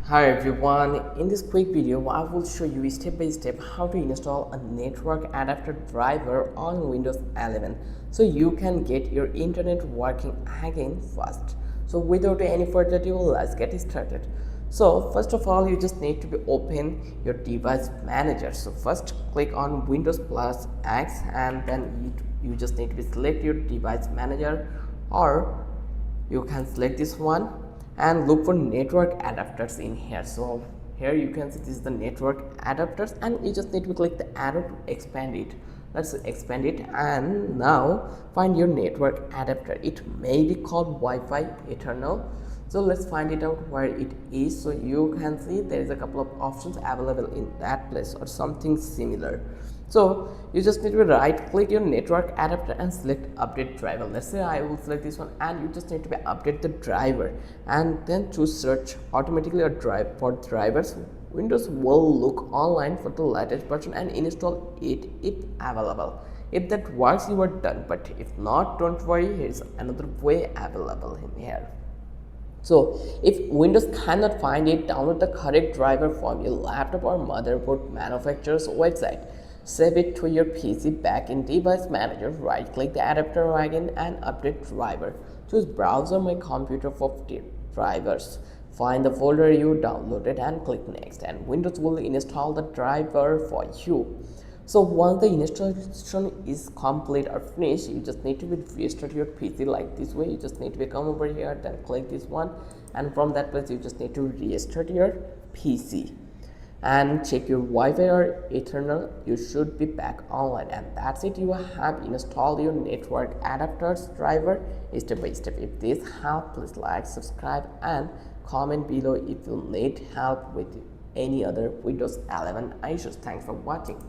Hi everyone, in this quick video I will show you step by step how to install a network adapter driver on Windows 11 so you can get your internet working again fast. So without any further ado, let's get started. So first of all, you just need to be open your device manager. So first click on Windows plus X and then you just need to be select your device manager, or you can select this one and look for network adapters in here. So here you can see this is the network adapters and you just need to click the arrow to expand it. Let's expand it and now find your network adapter. It may be called Wi-Fi Eternal. So let's find it out where it is. So you can see there is a couple of options available in that place or something similar. So you just need to right click your network adapter and select update driver. Let's say I will select this one and you just need to be update the driver and then choose search automatically or drive for drivers. Windows will look online for the latest version and install it if available. If that works, you are done, but if not, don't worry, here is another way available in here. So if Windows cannot find it, download the correct driver from your laptop or motherboard manufacturer's website. Save it to your PC back in Device Manager, right click the adapter again and update driver. Choose browser my computer for drivers. Find the folder you downloaded and click next, and Windows will install the driver for you. So once the installation is complete or finished, you just need to restart your PC like this way. You just need to come over here, then click this one, and from that place you just need to restart your PC and check your Wi-Fi or Ethernet. You should be back online, and that's it. You have installed your network adapters driver step by step. If this helped, please like, subscribe, and comment below if you need help with any other Windows 11 issues. Thanks for watching.